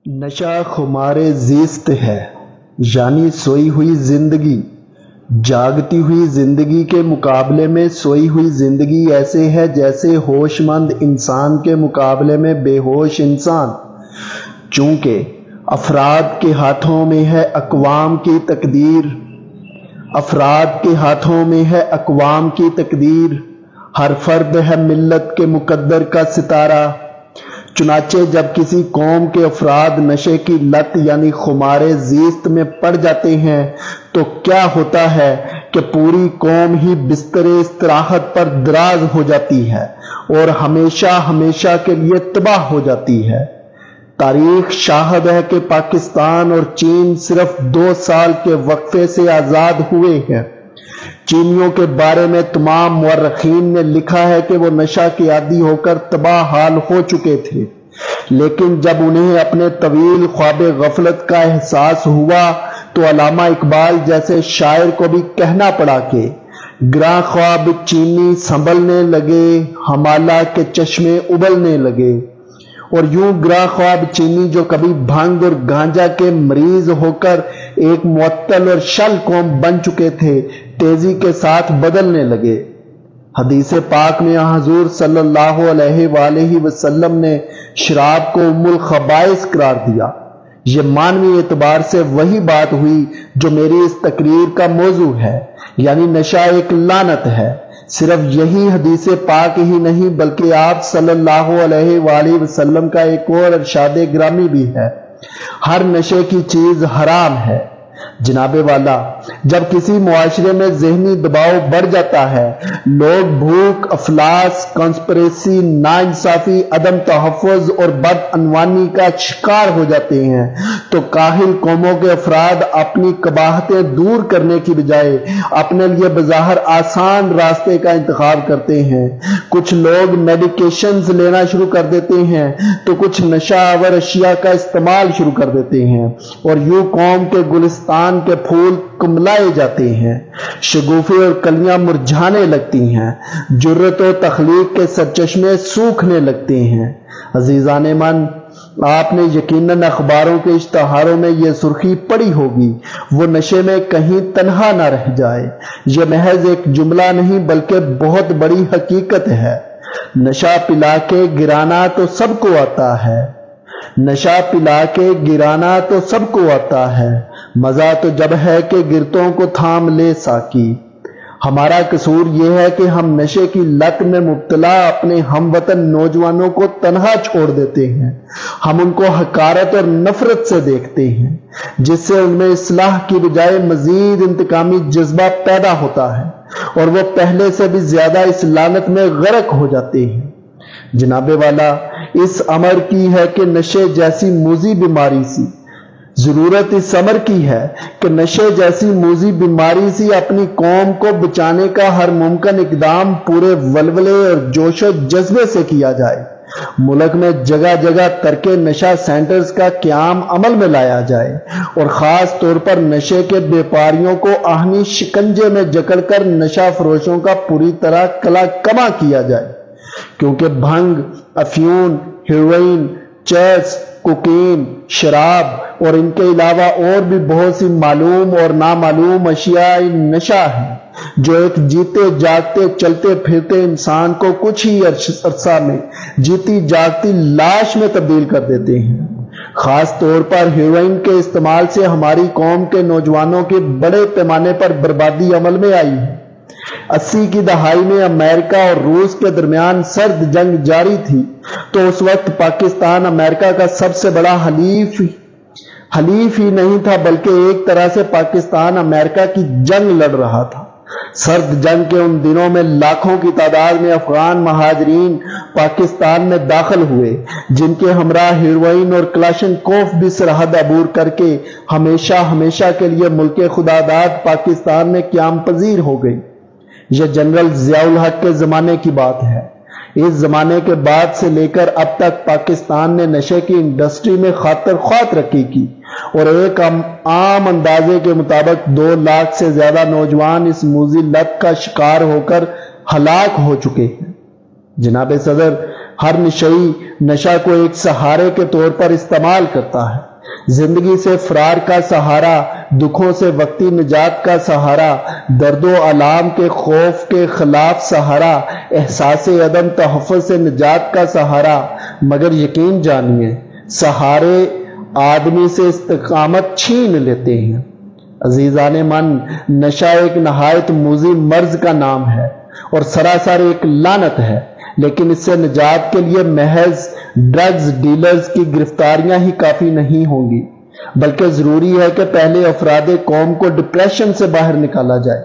نشہ خمار زیست ہے، یعنی سوئی ہوئی زندگی۔ جاگتی ہوئی زندگی کے مقابلے میں سوئی ہوئی زندگی ایسے ہے جیسے ہوش مند انسان کے مقابلے میں بے ہوش انسان۔ چونکہ افراد کے ہاتھوں میں ہے اقوام کی تقدیر، افراد کے ہاتھوں میں ہے اقوام کی تقدیر، ہر فرد ہے ملت کے مقدر کا ستارہ۔ چنانچہ جب کسی قوم کے افراد نشے کی لت یعنی خمار زیست میں پڑ جاتے ہیں تو کیا ہوتا ہے کہ پوری قوم ہی بستر استراحت پر دراز ہو جاتی ہے اور ہمیشہ ہمیشہ کے لیے تباہ ہو جاتی ہے۔ تاریخ شاہد ہے کہ پاکستان اور چین صرف 2 سال کے وقفے سے آزاد ہوئے ہیں۔ چینیوں کے بارے میں تمام مورخین نے لکھا ہے کہ وہ نشہ کے عادی ہو کر تباہ حال ہو چکے تھے، لیکن جب انہیں اپنے طویل خواب غفلت کا احساس ہوا تو علامہ اقبال جیسے شاعر کو بھی کہنا پڑا کہ گراں خواب چینی سنبھلنے لگے، ہمالہ کے چشمے ابلنے لگے۔ اور یوں گراں خواب چینی جو کبھی بھنگ اور گانجا کے مریض ہو کر ایک معطل اور شل قوم بن چکے تھے، تیزی کے ساتھ بدلنے لگے۔ حدیث پاک میں حضور صلی اللہ علیہ وآلہ وسلم نے شراب کو ام الخبائث قرار دیا۔ یہ معنوی اعتبار سے وہی بات ہوئی جو میری اس تقریر کا موضوع ہے، یعنی نشہ ایک لعنت ہے۔ صرف یہی حدیث پاک ہی نہیں بلکہ آپ صلی اللہ علیہ وآلہ وسلم کا ایک اور ارشاد گرامی بھی ہے، ہر نشے کی چیز حرام ہے۔ جناب والا، جب کسی معاشرے میں ذہنی دباؤ بڑھ جاتا ہے، لوگ بھوک، افلاس، کانسپریسی، ناانصافی، عدم تحفظ اور بدعنوانی کا شکار ہو جاتے ہیں تو کاہل قوموں کے افراد اپنی قباحتیں دور کرنے کی بجائے اپنے لیے بظاہر آسان راستے کا انتخاب کرتے ہیں۔ کچھ لوگ میڈیکیشنز لینا شروع کر دیتے ہیں تو کچھ نشہ آور اشیاء کا استعمال شروع کر دیتے ہیں، اور یوں قوم کے گلستان کے پھول کملائے جاتے ہیں، شگوفے اور کلیاں مرجھانے لگتی ہیں، جرت و تخلیق کے سرچشمے سوکھنے لگتے ہیں۔ عزیزان من، آپ نے یقیناً اخباروں کے اشتہاروں میں یہ سرخی پڑھی ہوگی، وہ نشے میں کہیں تنہا نہ رہ جائے۔ یہ محض ایک جملہ نہیں بلکہ بہت بڑی حقیقت ہے۔ نشہ پلا کے گرانا تو سب کو آتا ہے، نشہ پلا کے گرانا تو سب کو آتا ہے، مزہ تو جب ہے کہ گرتوں کو تھام لے ساکی۔ ہمارا قصور یہ ہے کہ ہم نشے کی لت میں مبتلا اپنے ہم وطن نوجوانوں کو تنہا چھوڑ دیتے ہیں۔ ہم ان کو حقارت اور نفرت سے دیکھتے ہیں، جس سے ان میں اصلاح کی بجائے مزید انتقامی جذبہ پیدا ہوتا ہے، اور وہ پہلے سے بھی زیادہ اس لعنت میں غرق ہو جاتے ہیں۔ جناب والا، اس امر کی ہے کہ نشے جیسی موذی بیماری سی ضرورت اس امر کی ہے کہ نشے جیسی موذی بیماری سی اپنی قوم کو بچانے کا ہر ممکن اقدام پورے ولولے اور جوش و جذبے سے کیا جائے۔ ملک میں جگہ جگہ ترک نشہ سینٹرز کا قیام عمل میں لایا جائے، اور خاص طور پر نشے کے بیپاریوں کو آہنی شکنجے میں جکڑ کر نشہ فروشوں کا پوری طرح کلا کما کیا جائے، کیونکہ بھنگ، افیون، ہیروئن، چرس، کوکین، شراب اور ان کے علاوہ اور بھی بہت سی معلوم اور نامعلوم اشیاء نشہ ہیں جو ایک جیتے جاگتے چلتے پھرتے انسان کو کچھ ہی عرصہ میں جیتی جاگتی لاش میں تبدیل کر دیتے ہیں۔ خاص طور پر ہیروئن کے استعمال سے ہماری قوم کے نوجوانوں کی بڑے پیمانے پر بربادی عمل میں آئی ہے۔ 80 کی دہائی میں امریکہ اور روس کے درمیان سرد جنگ جاری تھی تو اس وقت پاکستان امریکہ کا سب سے بڑا حلیف ہی نہیں تھا بلکہ ایک طرح سے پاکستان امریکہ کی جنگ لڑ رہا تھا۔ سرد جنگ کے ان دنوں میں لاکھوں کی تعداد میں افغان مہاجرین پاکستان میں داخل ہوئے، جن کے ہمراہ ہیروئن اور کلاشنکوف بھی سرحد عبور کر کے ہمیشہ ہمیشہ کے لیے ملک خدا داد پاکستان میں قیام پذیر ہو گئی۔ یہ جنرل ضیاء الحق کے زمانے کی بات ہے۔ اس زمانے کے بعد سے لے کر اب تک پاکستان نے نشے کی انڈسٹری میں خاطر خواہ ترقی کی، اور ایک عام اندازے کے مطابق 2 لاکھ سے زیادہ نوجوان اس موذی لت کا شکار ہو کر ہلاک ہو چکے ہیں۔ جناب صدر، ہر نشئی نشہ کو ایک سہارے کے طور پر استعمال کرتا ہے۔ زندگی سے فرار کا سہارا، دکھوں سے وقتی نجات کا سہارا، درد و آلام کے خوف کے خلاف سہارا، احساس عدم تحفظ سے نجات کا سہارا۔ مگر یقین جانیے سہارے آدمی سے استقامت چھین لیتے ہیں۔ عزیزان من، نشہ ایک نہایت موذی مرض کا نام ہے اور سراسر ایک لعنت ہے، لیکن اس سے نجات کے لیے محض ڈرگز ڈیلرز کی گرفتاریاں ہی کافی نہیں ہوں گی، بلکہ ضروری ہے کہ پہلے افراد قوم کو ڈپریشن سے باہر نکالا جائے۔